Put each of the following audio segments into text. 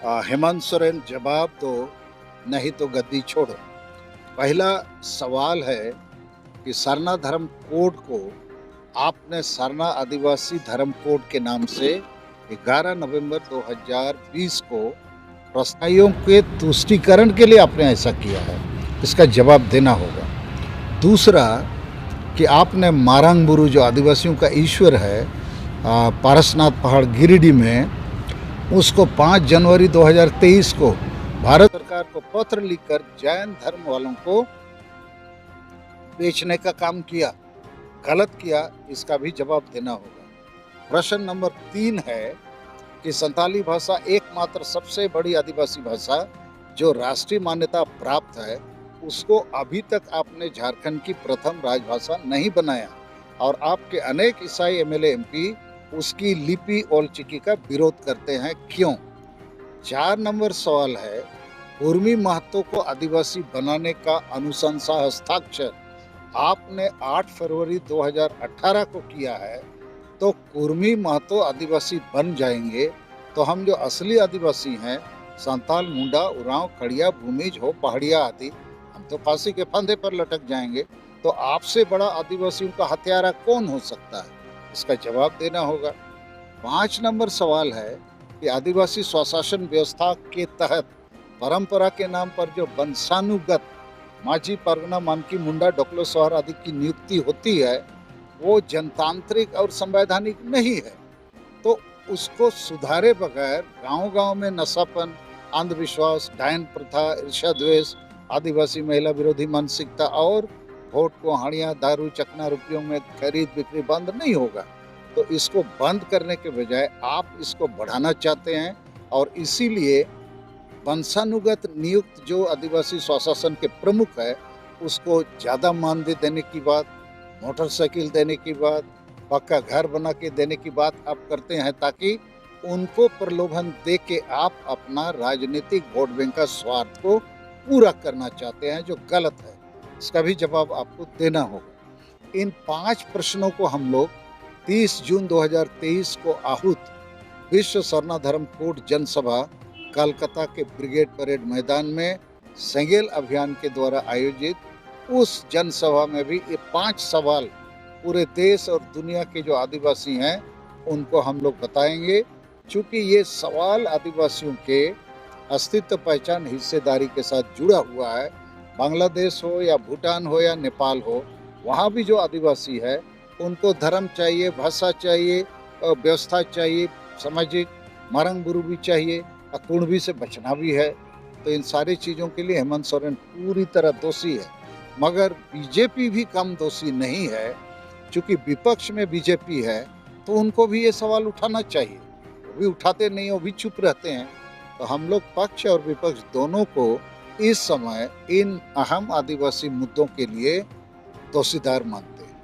हेमंत सोरेन जवाब दो, नहीं तो गद्दी छोड़ो। पहला सवाल है कि सरना धर्म कोड को आपने सरना आदिवासी धर्म कोड के नाम से 11 नवंबर 2020 को प्रश्नाइयों के तुष्टीकरण के लिए आपने ऐसा किया है, इसका जवाब देना होगा। दूसरा कि आपने मारंगबुरु जो आदिवासियों का ईश्वर है पारसनाथ पहाड़ गिरिडीह में, उसको 5 जनवरी 2023 को भारत सरकार को पत्र लिखकर जैन धर्म वालों को बेचने का काम किया, गलत किया, इसका भी जवाब देना होगा। प्रश्न नंबर 3 है कि संताली भाषा एकमात्र सबसे बड़ी आदिवासी भाषा जो राष्ट्रीय मान्यता प्राप्त है, उसको अभी तक आपने झारखंड की प्रथम राजभाषा नहीं बनाया और आपके अनेक ईसाई एमएलए एमपी उसकी लिपि और चिकी का विरोध करते हैं, क्यों? 4 नंबर सवाल है, कुर्मी महतो को आदिवासी बनाने का अनुशंसा हस्ताक्षर आपने 8 फरवरी 2018 को किया है, तो कुर्मी महतो आदिवासी बन जाएंगे तो हम जो असली आदिवासी हैं, संताल, मुंडा, उरांव, खड़िया, भूमिज हो, पहाड़िया आदि, हम तो फांसी के फंदे पर लटक जाएंगे। तो आपसे बड़ा आदिवासियों का हत्यारा कौन हो सकता है, इसका जवाब देना होगा। 5 नंबर सवाल है कि आदिवासी स्वशासन व्यवस्था के तहत परंपरा के नाम पर जो वंशानुगत माझी, परगना, मानकी, मुंडा, डोकलो, सोहर आदि की नियुक्ति होती है, वो जनतांत्रिक और संवैधानिक नहीं है। तो उसको सुधारे बगैर गांव-गांव में नशापन, अंधविश्वास, डायन प्रथा, ईर्ष्या द्वेष, आदिवासी महिला विरोधी मानसिकता और वोट को हाड़ियां, दारू, चकना रुपयों में खरीद बिक्री बंद नहीं होगा। तो इसको बंद करने के बजाय आप इसको बढ़ाना चाहते हैं और इसीलिए वंशानुगत नियुक्त जो आदिवासी स्वशासन के प्रमुख है, उसको ज़्यादा मानदेय देने की बात, मोटरसाइकिल देने की बात, पक्का घर बना के देने की बात आप करते हैं, ताकि उनको प्रलोभन दे के आप अपना राजनीतिक वोट बैंक का स्वार्थ को पूरा करना चाहते हैं, जो गलत है। इसका भी जवाब आपको देना होगा। इन 5 प्रश्नों को हम लोग 30 जून 2023 को आहूत विश्व सरना धर्म कोड जनसभा कोलकाता के ब्रिगेड परेड मैदान में सेंगेल अभियान के द्वारा आयोजित उस जनसभा में भी ये 5 सवाल पूरे देश और दुनिया के जो आदिवासी हैं उनको हम लोग बताएंगे। चूंकि ये सवाल आदिवासियों के अस्तित्व, पहचान, हिस्सेदारी के साथ जुड़ा हुआ है, बांग्लादेश हो या भूटान हो या नेपाल हो, वहाँ भी जो आदिवासी है उनको धर्म चाहिए, भाषा चाहिए, व्यवस्था चाहिए, सामाजिक मारंगबुरु भी चाहिए, कुणबी से बचना भी है। तो इन सारी चीज़ों के लिए हेमंत सोरेन पूरी तरह दोषी है, मगर बीजेपी भी कम दोषी नहीं है। चूँकि विपक्ष में बीजेपी है तो उनको भी ये सवाल उठाना चाहिए, वो भी उठाते नहीं, वो भी चुप रहते हैं। तो हम लोग पक्ष और विपक्ष दोनों को इस समय इन अहम आदिवासी मुद्दों के लिए दोषीदार मानते हैं।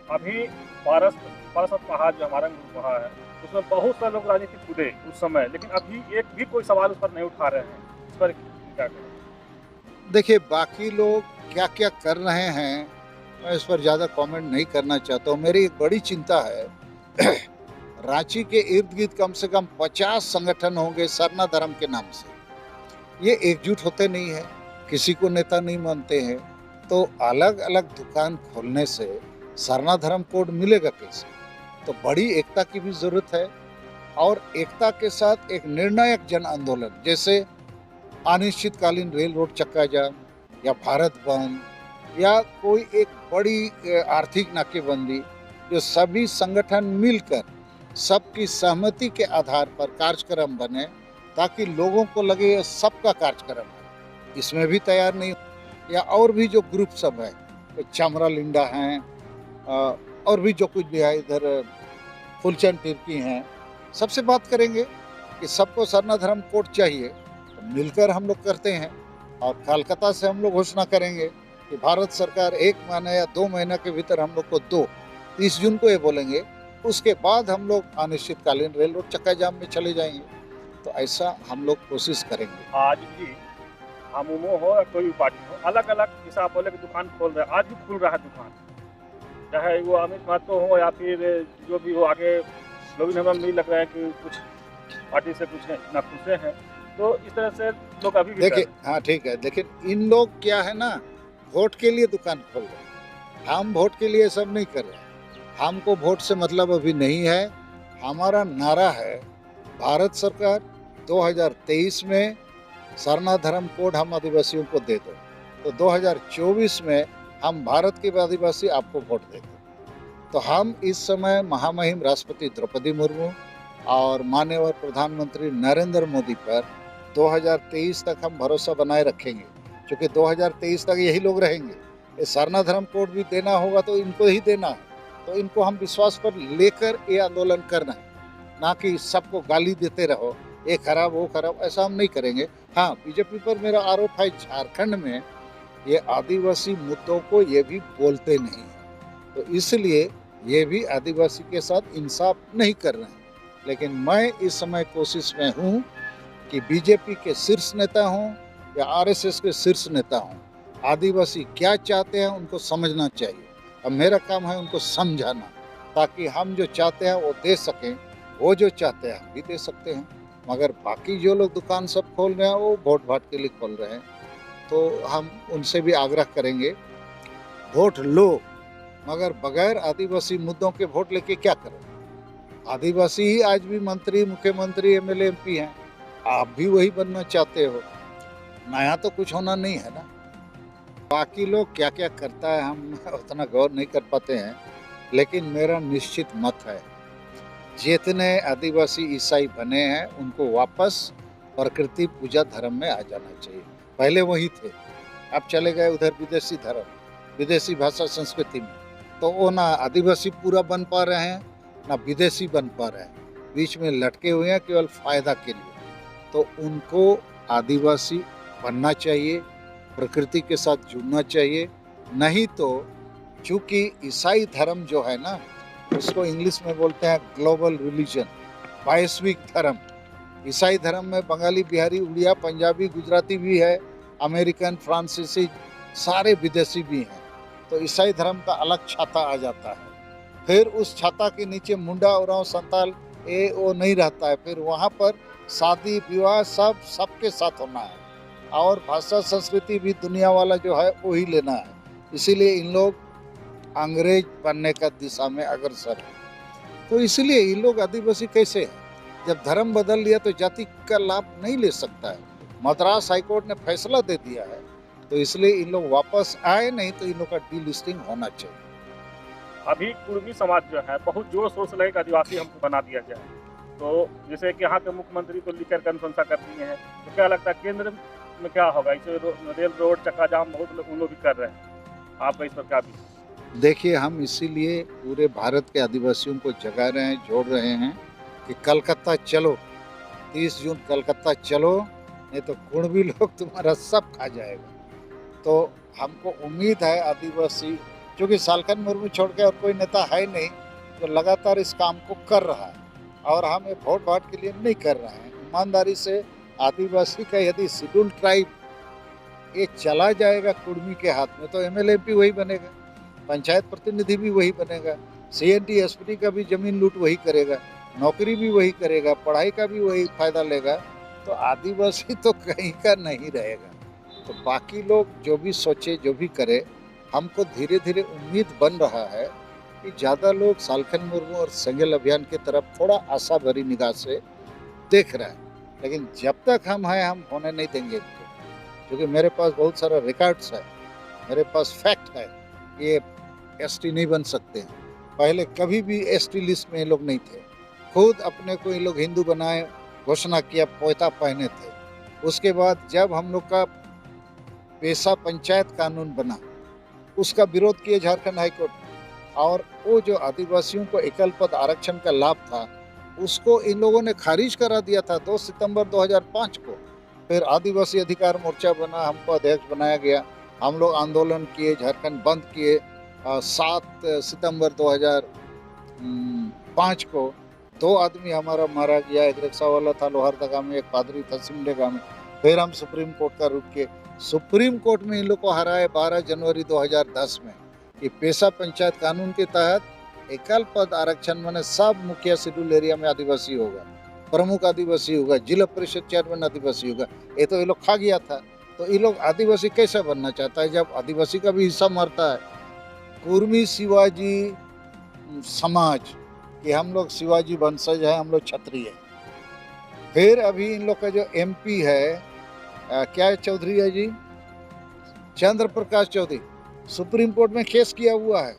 अभी पारसनाथ पहाड़ जो हमारा पहाड़ है, उसमें बहुत सारे लोग राजनीति कूदे उस समय, लेकिन अभी एक भी कोई सवाल उस पर नहीं उठा रहे हैं। इस पर क्या करें? देखिए, बाकी लोग क्या क्या कर रहे हैं, मैं इस पर ज़्यादा कमेंट नहीं करना चाहता हूँ। मेरी एक बड़ी चिंता है रांची के इर्द गिर्द कम से कम 50 संगठन होंगे सरना धर्म के नाम से, ये एकजुट होते नहीं है, किसी को नेता नहीं मानते हैं। तो अलग अलग दुकान खोलने से सरना धर्म कोड मिलेगा कैसे? तो बड़ी एकता की भी जरूरत है और एकता के साथ एक निर्णायक जन आंदोलन, जैसे अनिश्चितकालीन रेल रोड चक्का जाम या भारत बंद या कोई एक बड़ी आर्थिक नाकेबंदी, जो सभी संगठन मिलकर सबकी सहमति के आधार पर कार्यक्रम बने, ताकि लोगों को लगे ये सबका कार्यक्रम है। इसमें भी तैयार नहीं, या और भी जो ग्रुप सब है, चामरा लिंडा हैं और भी जो कुछ भी है, इधर फुलचंद टिर्की हैं, सबसे बात करेंगे कि सबको सरना धर्म कोड चाहिए, तो मिलकर हम लोग करते हैं। और कोलकाता से हम लोग घोषणा करेंगे कि भारत सरकार 1 महीना या 2 महीना के भीतर हम लोग को दो, 30 जून को ये बोलेंगे, उसके बाद हम लोग अनिश्चितकालीन रेल रोड चक्का जाम में चले जाएंगे। तो ऐसा हम लोग कोशिश करेंगे। आज भी हम उमो हो या कोई पार्टी हो, अलग अलग जैसा बोले की दुकान खोल रहे हैं, आज भी खुल रहा है दुकान, चाहे वो अमित महतो हो या फिर जो भी हो। आगे लोग हमें नहीं लग रहा है कि कुछ पार्टी से कुछ नाखुश हैं, तो इस तरह से लोग अभी भी कर देखिए, रहे हैं। हाँ ठीक है, लेकिन इन लोग क्या है ना, वोट के लिए दुकान खोल रहे हैं। हम वोट के लिए सब नहीं कर रहे हैं। हमको वोट से मतलब अभी नहीं है। हमारा नारा है, भारत सरकार 2023 में सरना धर्म कोड हम आदिवासियों को दे दो, तो 2024 में हम भारत के आदिवासी आपको वोट देंगे। तो हम इस समय महामहिम राष्ट्रपति द्रौपदी मुर्मू और माननीय प्रधानमंत्री नरेंद्र मोदी पर 2023 तक हम भरोसा बनाए रखेंगे, क्योंकि 2023 तक यही लोग रहेंगे। ये सरना धर्म कोड भी देना होगा तो इनको ही देना है, तो इनको हम विश्वास पर लेकर ये आंदोलन करना है, ना कि सबको गाली देते रहो, ये खराब वो खराब, ऐसा हम नहीं करेंगे। हाँ, बीजेपी पर मेरा आरोप है, झारखंड में ये आदिवासी मुद्दों को ये भी बोलते नहीं हैं, तो इसलिए ये भी आदिवासी के साथ इंसाफ नहीं कर रहे हैं। लेकिन मैं इस समय कोशिश में हूँ कि बीजेपी के शीर्ष नेता हों या आरएसएस के शीर्ष नेता हों, आदिवासी क्या चाहते हैं उनको समझना चाहिए। अब मेरा काम है उनको समझाना, ताकि हम जो चाहते हैं वो दे सकें, वो जो चाहते हैं हम भी दे सकते हैं। मगर बाकी जो लोग दुकान सब खोल रहे हैं वो वोट भाट के लिए खोल रहे हैं, तो हम उनसे भी आग्रह करेंगे, वोट लो, मगर बगैर आदिवासी मुद्दों के वोट लेके क्या करो। आदिवासी ही आज भी मंत्री, मुख्यमंत्री, एमएलए, एमपी हैं। आप भी वही बनना चाहते हो, नया तो कुछ होना नहीं है ना। बाकी लोग क्या क्या करता है हम उतना गौर नहीं कर पाते हैं, लेकिन मेरा निश्चित मत है, जितने आदिवासी ईसाई बने हैं उनको वापस प्रकृति पूजा धर्म में आ जाना चाहिए। पहले वही थे, अब चले गए उधर विदेशी धर्म, विदेशी भाषा संस्कृति में, तो वो ना आदिवासी पूरा बन पा रहे हैं ना विदेशी बन पा रहे हैं, बीच में लटके हुए हैं केवल फायदा के लिए। तो उनको आदिवासी बनना चाहिए, प्रकृति के साथ जुड़ना चाहिए। नहीं तो चूंकि ईसाई धर्म जो है ना, उसको इंग्लिश में बोलते हैं ग्लोबल रिलीजन, वैश्विक धर्म। ईसाई धर्म में बंगाली, बिहारी, उड़िया, पंजाबी, गुजराती भी है, अमेरिकन, फ्रांसीसी, सारे विदेशी भी हैं। तो ईसाई धर्म का अलग छाता आ जाता है, फिर उस छाता के नीचे मुंडा, उरांव, संताल ये वो नहीं रहता है। फिर वहाँ पर शादी विवाह सब सबके साथ होना है, और भाषा संस्कृति भी दुनिया वाला जो है वो ही लेना है। इसीलिए इन लोग अंग्रेज बनने का दिशा में अग्रसर है। तो इसलिए ये लोग आदिवासी कैसे हैं? जब धर्म बदल लिया तो जाति का लाभ नहीं ले सकता है। मद्रास हाईकोर्ट ने फैसला दे दिया है, तो इसलिए इन लोग वापस आए, नहीं तो इन लोग का डीलिस्टिंग होना चाहिए। अभी कुर्मी समाज जो है बहुत जोर शोर से लगे आदिवासी हमको बना दिया जाए, तो जैसे कि यहाँ के मुख्यमंत्री तो लिखकर अनुशंसा कर दिए हैं, तो क्या लगता है केंद्र में क्या होगा? इसे रेल रोड चक्का जाम बहुत उन लोग भी कर रहे हैं, आपका इस पर क्या भी? देखिए, हम इसीलिए पूरे भारत के आदिवासियों को जगा रहे हैं, जोड़ रहे हैं कि कलकत्ता चलो, 30 जून कलकत्ता चलो, नहीं तो कुणबी लोग तुम्हारा सब खा जाएगा। तो हमको उम्मीद है आदिवासी, क्योंकि सालखन मुर्मू छोड़ के और कोई नेता है नहीं जो लगातार इस काम को कर रहा है, और हम ये वोट भाट के लिए नहीं कर रहे हैं। ईमानदारी से आदिवासी का यदि शेड्यूल ट्राइब ये चला जाएगा कुर्मी के हाथ में, तो एमएलए एमपी वही बनेगा, पंचायत प्रतिनिधि भी वही बनेगा, सीएनटी एसपी का भी जमीन लूट वही करेगा, नौकरी भी वही करेगा, पढ़ाई का भी वही फायदा लेगा। तो आदिवासी तो कहीं का नहीं रहेगा। तो बाकी लोग जो भी सोचे, जो भी करे, हमको धीरे धीरे उम्मीद बन रहा है कि ज़्यादा लोग सालखन मुर्मू और सेंगेल अभियान की तरफ थोड़ा आशा भरी निगाह से देख रहे हैं। लेकिन जब तक हम हैं, हम होने नहीं देंगे इनको, क्योंकि मेरे पास बहुत सारा रिकॉर्ड्स है, मेरे पास फैक्ट है, ये एसटी नहीं बन सकते हैं। पहले कभी भी एसटी लिस्ट में ये लोग नहीं थे, खुद अपने को ये लोग हिंदू बनाए, घोषणा किया, पोता पहने थे। उसके बाद जब हम लोग का पेशा पंचायत कानून बना, उसका विरोध किए झारखंड हाईकोर्ट, और वो जो आदिवासियों को एकल पद आरक्षण का लाभ था, उसको इन लोगों ने खारिज करा दिया था 2 सितंबर 2005 को। फिर आदिवासी अधिकार मोर्चा बना, हमको अध्यक्ष बनाया गया, हम लोग आंदोलन किए, झारखंड बंद किए। 7 सितंबर 2005 को 2 आदमी हमारा मारा गया, एक रिक्शा वाला था लोहरदगा में, एक पादरी था सिमडेगा में। फिर हम सुप्रीम कोर्ट का रुख किए, सुप्रीम कोर्ट में इन लोग को हराए 12 जनवरी 2010 में कि पेशा पंचायत कानून के तहत एकल पद आरक्षण माने सब मुखिया शेड्यूल एरिया में आदिवासी होगा। प्रमुख आदिवासी होगा, जिला परिषद चेयरमैन आदिवासी होगा। ये तो ये लोग खा गया था। तो ये लोग आदिवासी कैसे बनना चाहता है जब आदिवासी का भी हिस्सा मरता है। कुर्मी शिवाजी समाज कि हम लोग शिवाजी वंशज है, हम लोग क्षत्रिय है। फिर अभी इन लोग का जो एमपी है क्या चौधरी है जी, चंद्र प्रकाश चौधरी, सुप्रीम कोर्ट में केस किया हुआ है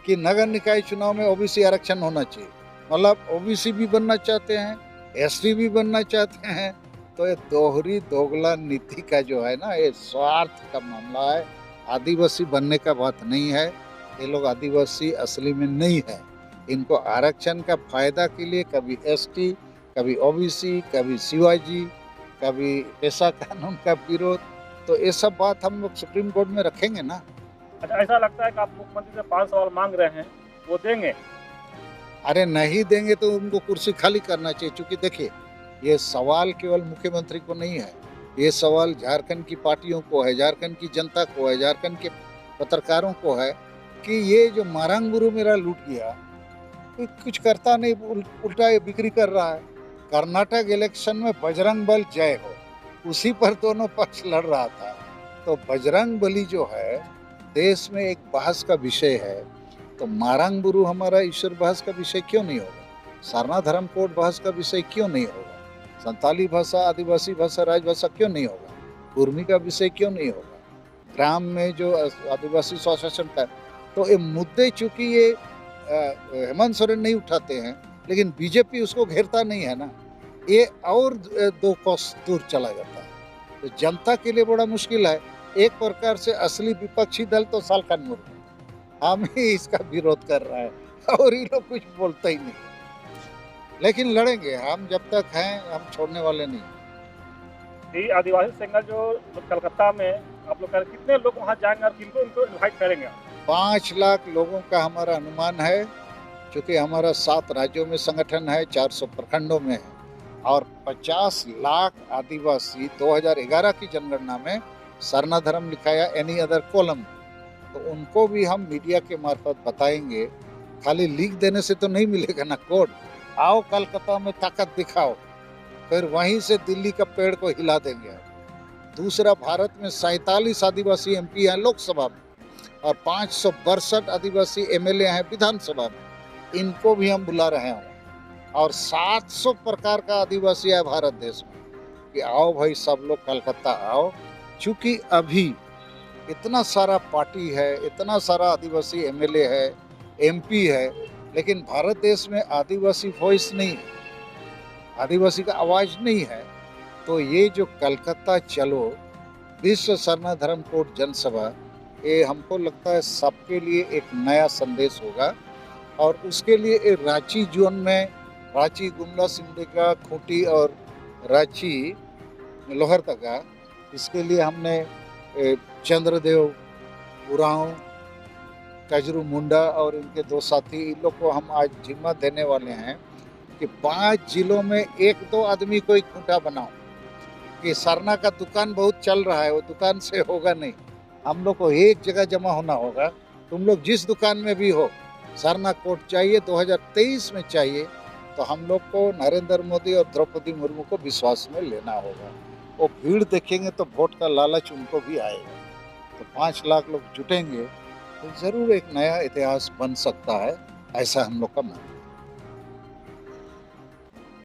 कि नगर निकाय चुनाव में ओबीसी आरक्षण होना चाहिए। मतलब ओबीसी भी बनना चाहते हैं, एसटी भी बनना चाहते हैं। तो ये दोहरी दोगला नीति का जो है ना, ये स्वार्थ का मामला है। आदिवासी बनने का बात नहीं है। ये लोग आदिवासी असली में नहीं है। इनको आरक्षण का फायदा के लिए कभी एसटी, कभी ओबीसी, कभी शिवाजी, कभी पेशा कानून का विरोध। तो ये सब बात हम लोग सुप्रीम कोर्ट में रखेंगे ना। अच्छा, ऐसा लगता है कि आप मुख्यमंत्री से 5 सवाल मांग रहे हैं, वो देंगे? अरे नहीं देंगे तो उनको कुर्सी खाली करना चाहिए। क्योंकि देखिए, ये सवाल केवल मुख्यमंत्री को नहीं है, ये सवाल झारखंड की पार्टियों को है, झारखंड की जनता को है, झारखंड के पत्रकारों को है कि ये जो मारंग बुरु मेरा लूट गया, कुछ करता नहीं, उल्टा ये बिक्री कर रहा है। कर्नाटक इलेक्शन में बजरंग बल जय हो, उसी पर दोनों पक्ष लड़ रहा था। तो बजरंग बली जो है देश में एक बहस का विषय है। तो मारंग बुरु हमारा ईश्वर बहस का विषय क्यों नहीं होगा? सरना धर्म कोड बहस का विषय क्यों नहीं होगा? संताली भाषा, आदिवासी भाषा, राजभाषा क्यों नहीं होगा? कुर्मी का विषय क्यों नहीं होगा? ग्राम में जो आदिवासी स्वशासन का, तो ये मुद्दे चूंकि ये हेमंत सोरेन नहीं उठाते हैं, लेकिन बीजेपी उसको घेरता नहीं है ना, ये और 2 कोस दूर चला जाता है। तो जनता के लिए बड़ा मुश्किल है। एक प्रकार से असली विपक्षी दल तो सालखन मुर्मू, हम ही इसका विरोध कर रहा है और ये लोग कुछ बोलते ही नहीं। लेकिन लड़ेंगे हम, जब तक हैं हम छोड़ने वाले नहीं। ये आदिवासी सेंगर जो कलकत्ता में आप लोग कितने लोग वहाँ जाएंगे और किनको इनको इन्वाइट करेंगे? 5 लाख लोगों का हमारा अनुमान है। क्योंकि हमारा 7 राज्यों में संगठन है, 400 प्रखंडों में है, और 50 लाख आदिवासी 2011 की जनगणना में सरना धर्म लिखाया एनी अदर कॉलम। तो उनको भी हम मीडिया के मार्फत बताएंगे। खाली लिख देने से तो नहीं मिलेगा ना कोड। आओ कलकत्ता में ताकत दिखाओ, फिर वहीं से दिल्ली का पेड़ को हिला देंगे। दूसरा, भारत में 47 आदिवासी एमपी हैं लोकसभा में, और 562 आदिवासी एमएलए हैं विधानसभा में। इनको भी हम बुला रहे हैं। और 700 प्रकार का आदिवासी है भारत देश में, कि आओ भाई सब लोग कलकत्ता आओ। चूंकि अभी इतना सारा पार्टी है, इतना सारा आदिवासी एमएलए है, एमपी है, लेकिन भारत देश में आदिवासी वॉइस नहीं है, आदिवासी का आवाज नहीं है। तो ये जो कलकत्ता चलो विश्व सरना धर्म कोड जनसभा, ये हमको लगता है सबके लिए एक नया संदेश होगा। और उसके लिए रांची जोन में, रांची, गुमला, सिमडेगा, खूंटी और रांची लोहरदगा, इसके लिए हमने चंद्रदेव उरांव, कजरू मुंडा और इनके 2 साथी, इन लोग को हम आज जिम्मा देने वाले हैं कि 5 जिलों में 1-2 आदमी कोई खूंटा बनाओ। कि सरना का दुकान बहुत चल रहा है, वो दुकान से होगा नहीं। हम लोग को एक जगह जमा होना होगा। तुम लोग जिस दुकान में भी हो, सरना कोड चाहिए, 2023 में चाहिए, तो हम लोग को नरेंद्र मोदी और द्रौपदी मुर्मू को विश्वास में लेना होगा। वो भीड़ देखेंगे तो वोट का लालच उनको भी आएगा। तो 5 लाख लोग जुटेंगे तो जरूर एक नया इतिहास बन सकता है, ऐसा हम लोग का मानना है।